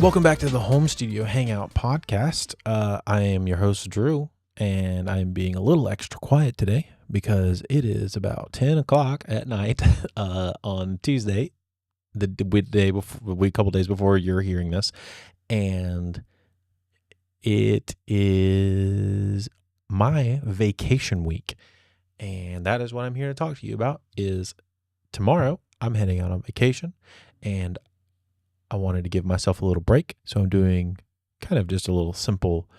Welcome back to the Home Studio Hangout podcast. I am your host, Drew, and I'm being a little extra quiet today because it is about 10 o'clock at night on Tuesday, the day before, a couple days before you're hearing this, and it is my vacation week, and that is what I'm here to talk to you about. Is tomorrow I'm heading out on vacation, and I wanted to give myself a little break, so I'm doing kind of just a little simple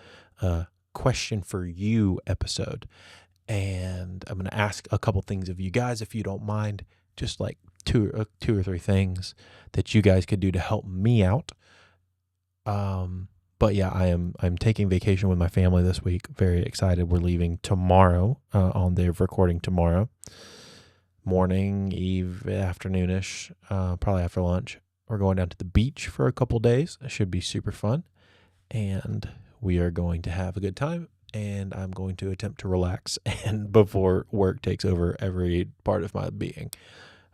question for you episode. And I'm going to ask a couple things of you guys, if you don't mind, just like two or three things that you guys could do to help me out. But yeah, I'm taking vacation with my family this week. Very excited. We're leaving tomorrow on the recording tomorrow. Morning, eve, afternoonish, probably after lunch. We're going down to the beach for a couple days. It should be super fun. And we are going to have a good time. And I'm going to attempt to relax and before work takes over every part of my being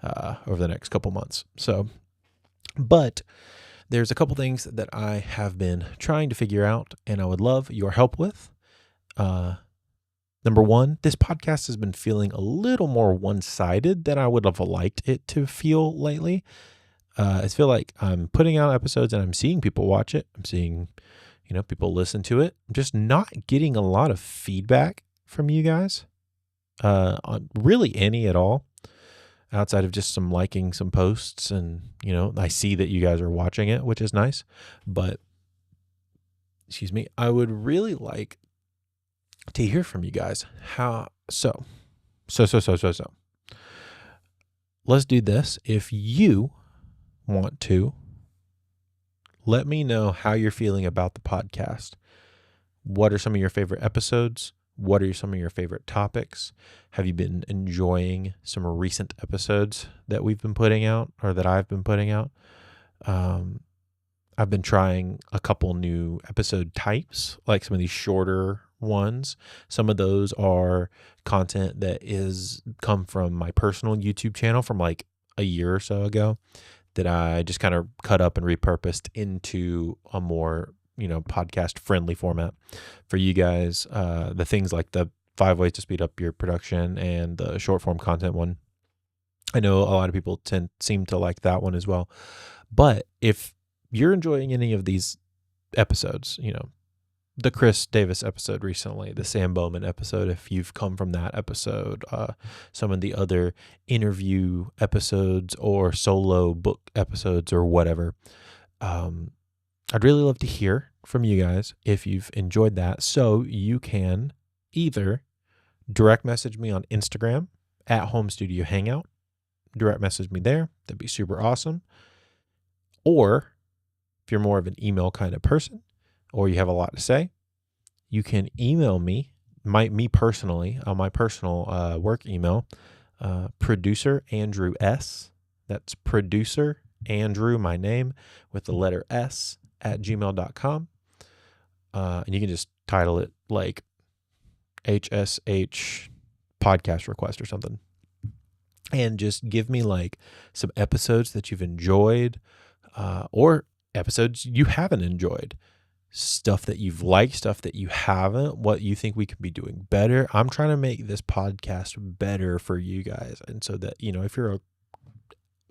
over the next couple months. But there's a couple things that I have been trying to figure out and I would love your help with. Number one, this podcast has been feeling a little more one-sided than I would have liked it to feel lately. I feel like I'm putting out episodes and I'm seeing people watch it. I'm seeing, people listen to it. I'm just not getting a lot of feedback from you guys, on really any at all, outside of just some liking some posts. And, I see that you guys are watching it, which is nice. But, I would really like to hear from you guys. So. Let's do this. If you want to, let me know how you're feeling about the podcast. What are some of your favorite episodes? What are some of your favorite topics? Have you been enjoying some recent episodes that we've been putting out or that I've been putting out? I've been trying a couple new episode types, like some of these shorter ones. Some of those are content that is come from my personal YouTube channel from like a year or so ago, that I just kind of cut up and repurposed into a more, podcast friendly format for you guys. The things like the 5 ways to speed up your production and the short form content one. I know a lot of people seem to like that one as well. But if you're enjoying any of these episodes, the Chris Davis episode recently, the Sam Bowman episode, if you've come from that episode, some of the other interview episodes or solo book episodes or whatever, I'd really love to hear from you guys if you've enjoyed that. So you can either direct message me on Instagram at Home Studio Hangout, direct message me there. That'd be super awesome. Or if you're more of an email kind of person, or you have a lot to say, you can email me, me personally, on my personal work email, producer Andrew S. That's producer Andrew, my name, with the letter S at gmail.com. And you can just title it like HSH podcast request or something. And just give me like some episodes that you've enjoyed, or episodes you haven't enjoyed, stuff that you've liked, stuff that you haven't, what you think we could be doing better. I'm trying to make this podcast better for you guys. And so that, if you're a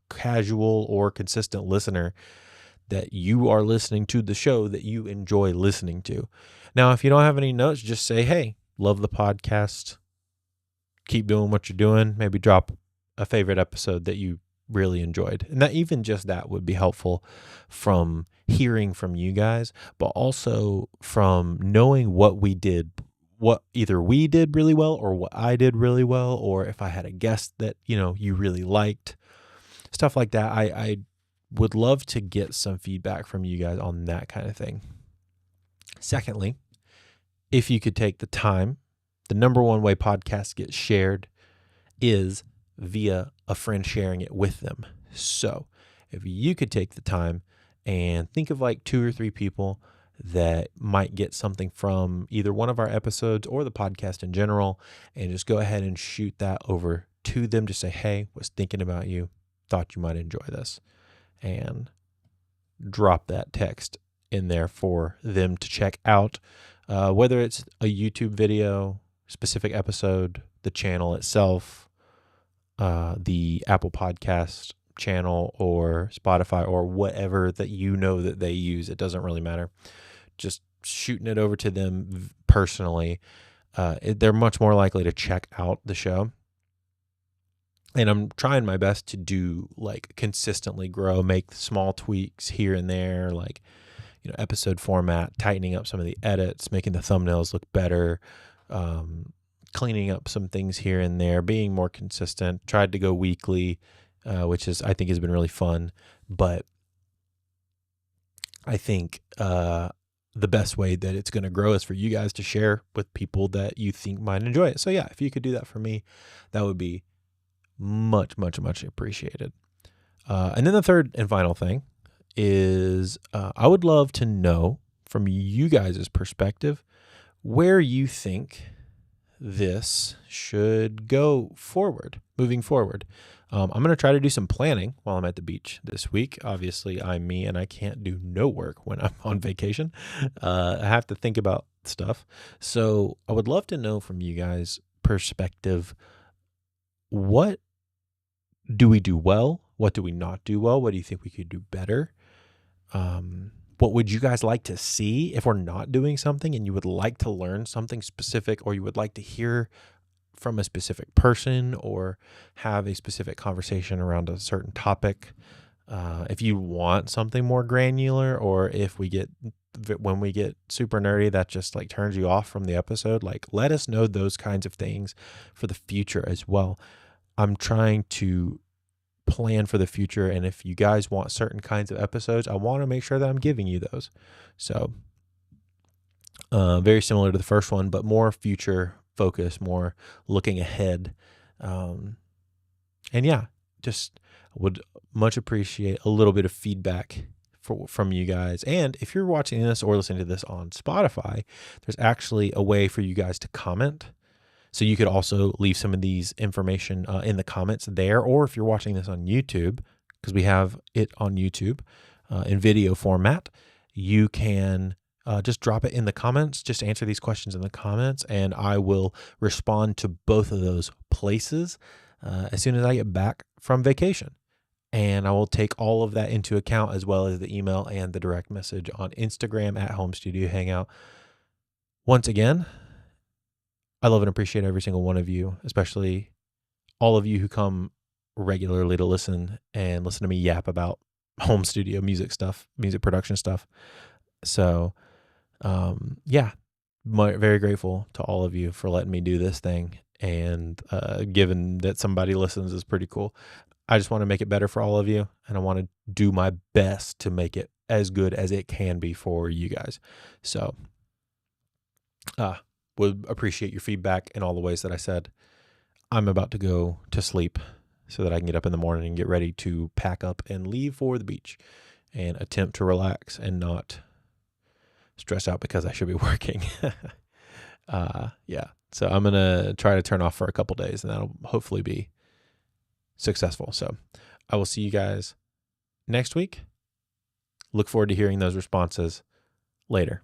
casual or consistent listener, that you are listening to the show that you enjoy listening to. Now, if you don't have any notes, just say, hey, love the podcast. Keep doing what you're doing. Maybe drop a favorite episode that you really enjoyed. And that even just that would be helpful from hearing from you guys, but also from knowing what we did, what either we did really well or what I did really well, or if I had a guest that, you really liked, stuff like that. I would love to get some feedback from you guys on that kind of thing. Secondly, if you could take the time, the number one way podcasts get shared is via a friend sharing it with them. So if you could take the time and think of like 2 or 3 people that might get something from either one of our episodes or the podcast in general, and just go ahead and shoot that over to them to say, hey, was thinking about you, thought you might enjoy this, and drop that text in there for them to check out, whether it's a YouTube video, specific episode, the channel itself, the Apple Podcast channel, or Spotify, or whatever that that they use. It doesn't really matter. Just shooting it over to them personally, they're much more likely to check out the show. And I'm trying my best to do like consistently grow, make small tweaks here and there, like, episode format, tightening up some of the edits, making the thumbnails look better, cleaning up some things here and there, being more consistent. Tried to go weekly, which I think has been really fun. But I think the best way that it's going to grow is for you guys to share with people that you think might enjoy it. So yeah, if you could do that for me, that would be much, much, much appreciated. And then the third and final thing is I would love to know from you guys' perspective where you think this should go moving forward. I'm going to try to do some planning while I'm at the beach this week. Obviously, I'm me and I can't do no work when I'm on vacation. I have to think about stuff. So I would love to know from you guys' perspective, what do we do well? What do we not do well? What do you think we could do better? What would you guys like to see if we're not doing something and you would like to learn something specific, or you would like to hear from a specific person or have a specific conversation around a certain topic? If you want something more granular, or if when we get super nerdy, that just like turns you off from the episode, like let us know those kinds of things for the future as well. I'm trying to plan for the future, and if you guys want certain kinds of episodes, I want to make sure that I'm giving you those. So very similar to the first one, but more future focus, more looking ahead. And yeah, just would much appreciate a little bit of feedback from you guys. And if you're watching this or listening to this on Spotify, there's actually a way for you guys to comment. So you could also leave some of these information in the comments there, or if you're watching this on YouTube, because we have it on YouTube in video format, you can just drop it in the comments. Just answer these questions in the comments, and I will respond to both of those places as soon as I get back from vacation. And I will take all of that into account, as well as the email and the direct message on Instagram at Home Studio Hangout. Once again, I love and appreciate every single one of you, especially all of you who come regularly to listen to me yap about home studio music stuff, music production stuff. So, yeah, very grateful to all of you for letting me do this thing. And given that somebody listens is pretty cool. I just want to make it better for all of you, and I want to do my best to make it as good as it can be for you guys. So, would appreciate your feedback in all the ways that I said. I'm about to go to sleep so that I can get up in the morning and get ready to pack up and leave for the beach and attempt to relax and not stress out because I should be working. Yeah. So I'm going to try to turn off for a couple days, and that'll hopefully be successful. So I will see you guys next week. Look forward to hearing those responses later.